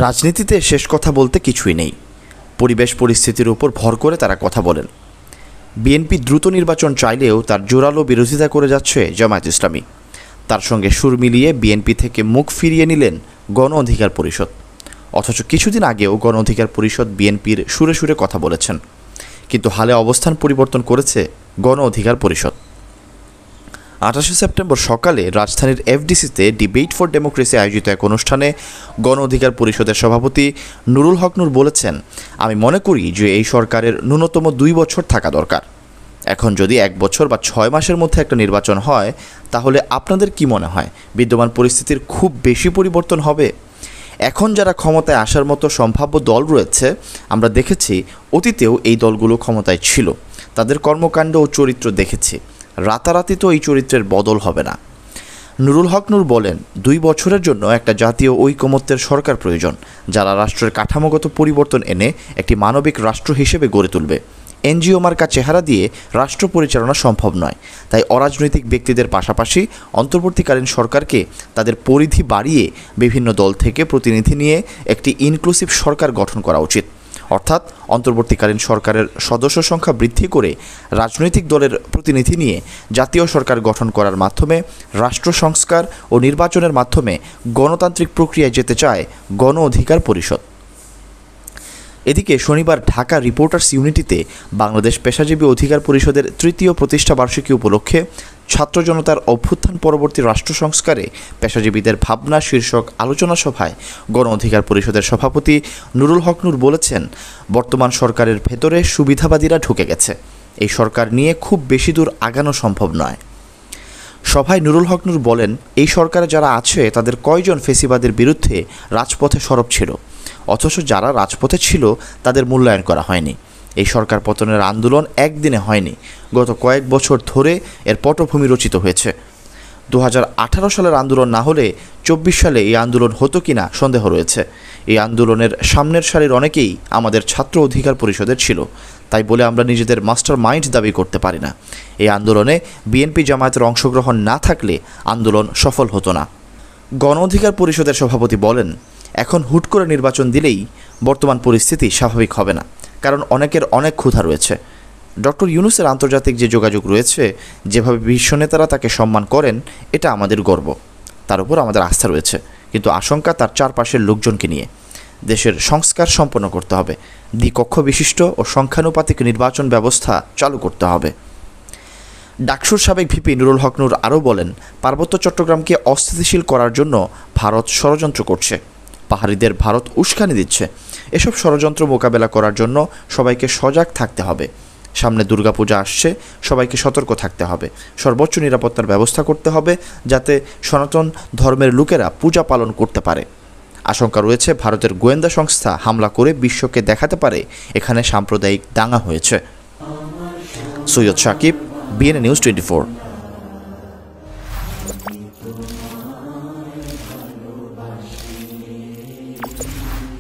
রাজনীতিতে শেষ কথা বলতে কিছুই নেই। পরিবেশ পরিস্থিতির উপর ভর করে তারা কথা বলেন। বিএনপি দ্রুত নির্বাচন চাইলেও তার জোরালো বিরোধিতা করে যাচ্ছে জামায়াত ইসলামী। তার সঙ্গে সুর মিলিয়ে বিএনপি থেকে মুখ ফিরিয়ে নিলেন গণ অধিকার পরিষদ। অথচ কিছুদিন আগেও গণ অধিকার পরিষদ বিএনপির সুরে সুরে কথা বলেছেন, কিন্তু হালে অবস্থান পরিবর্তন করেছে গণ অধিকার পরিষদ। 28 সেপ্টেম্বর সকালে রাজধানীর এফডিসিতে ডিবেট ফর ডেমোক্রেসি আয়োজিত এক অনুষ্ঠানে গণ অধিকার পরিষদের সভাপতি নুরুল হক নূর বলেছেন, আমি মনে করি যে এই সরকারের ন্যূনতম 2 বছর থাকা দরকার। এখন যদি 1 বছর বা 6 মাসের মধ্যে একটা নির্বাচন হয়, তাহলে আপনাদের কি মনে হয় বিদ্যমান পরিস্থিতির খুব বেশি পরিবর্তন হবে? এখন যারা ক্ষমতায় আসার মতো সম্ভাব্য দল রয়েছে, আমরা দেখেছি অতীতেও এই দলগুলো ক্ষমতায় ছিল, তাদের কর্মকাণ্ড ও চরিত্র দেখেছি। রাতারাতি তো এই চরিত্রের বদল হবে না। নুরুল হক নূর বলেন, 2 বছরের জন্য একটা জাতীয় ঐকমত্যের সরকার প্রয়োজন, যারা রাষ্ট্রের কাঠামোগত পরিবর্তন এনে একটি মানবিক রাষ্ট্র হিসেবে গড়ে তুলবে। এনজিও মার্কা চেহারা দিয়ে রাষ্ট্র পরিচালনা সম্ভব নয়। তাই অরাজনৈতিক ব্যক্তিদের পাশাপাশি অন্তর্বর্তীকালীন সরকারকে তাদের পরিধি বাড়িয়ে বিভিন্ন দল থেকে প্রতিনিধি নিয়ে একটি ইনক্লুসিভ সরকার গঠন করা উচিত। অর্থাৎ অন্তর্বর্তীকালীন সরকারের সদস্য সংখ্যা বৃদ্ধি করে রাজনৈতিক দলের প্রতিনিধি নিয়ে জাতীয় সরকার গঠন করার মাধ্যমে রাষ্ট্র সংস্কার ও নির্বাচনের মাধ্যমে গণতান্ত্রিক প্রক্রিয়ায় যেতে চায় গণ অধিকার পরিষদ। এদিকে শনিবার ঢাকা রিপোর্টার্স ইউনিটিতে বাংলাদেশ পেশাজীবী অধিকার পরিষদের 3য় প্রতিষ্ঠাবার্ষিকী উপলক্ষে ছাত্র জনতার অভ্যুত্থান পরবর্তী রাষ্ট্র সংস্কারে পেশাজীবীদের ভাবনা শীর্ষক আলোচনা সভায় গণ অধিকার পরিষদের সভাপতি নুরুল হক নূর বলেছেন, বর্তমান সরকারের ভেতরে সুবিধাবাদীরা ঢুকে গেছে। এই সরকার নিয়ে খুব বেশি দূর আগানো সম্ভব নয়। সভায় নুরুল হক নূর বলেন, এই সরকারে যারা আছে তাদের কয়জন ফেসিবাদের বিরুদ্ধে রাজপথে সরব ছিল, অথচ যারা রাজপথে ছিল তাদের মূল্যায়ন করা হয়নি। এই সরকার পতনের আন্দোলন একদিনে হয়নি, গত কয়েক বছর ধরে এর পটভূমি রচিত হয়েছে। 2018 সালের আন্দোলন না হলে 24 সালে এই আন্দোলন হতো কিনা সন্দেহ রয়েছে। এই আন্দোলনের সামনের সারির অনেকেই আমাদের ছাত্র অধিকার পরিষদের ছিল, তাই বলে আমরা নিজেদের মাস্টার মাইন্ড দাবি করতে পারি না। এই আন্দোলনে বিএনপি জামায়াতের অংশগ্রহণ না থাকলে আন্দোলন সফল হতো না। গণ অধিকার পরিষদের সভাপতি বলেন, এখন হুট করে নির্বাচন দিলেই বর্তমান পরিস্থিতি স্বাভাবিক হবে না, কারণ অনেকের অনেক ক্ষুধা রয়েছে। ডক্টর ইউনূসের আন্তর্জাতিক যে যোগাযোগ রয়েছে, যেভাবে বিশ্ব নেতারা তাকে সম্মান করেন, এটা আমাদের গর্ব, তার উপর আমাদের আস্থা রয়েছে। কিন্তু আশঙ্কা তার চারপাশের লোকজনকে নিয়ে। দেশের সংস্কার সম্পন্ন করতে হবে, দ্বিকক্ষ বিশিষ্ট ও সংখ্যানুপাতিক নির্বাচন ব্যবস্থা চালু করতে হবে। ডাকসুর সাবেক ভিপি নুরুল হক নূর আরও বলেন, পার্বত্য চট্টগ্রামকে অস্থিতিশীল করার জন্য ভারত ষড়যন্ত্র করছে, পাহাড়িদের ভারত উস্কানি দিচ্ছে। এসব ষড়যন্ত্র মোকাবেলা করার জন্য সবাইকে সজাগ থাকতে হবে। সামনে দুর্গাপূজা আসছে, সবাইকে সতর্ক থাকতে হবে। সর্বোচ্চ নিরাপত্তার ব্যবস্থা করতে হবে, যাতে সনাতন ধর্মের লোকেরা পূজা পালন করতে পারে। আশঙ্কা রয়েছে ভারতের গোয়েন্দা সংস্থা হামলা করে বিশ্বকে দেখাতে পারে এখানে সাম্প্রদায়িক দাঙ্গা হয়েছে। Syed Sakib, BNA news 24।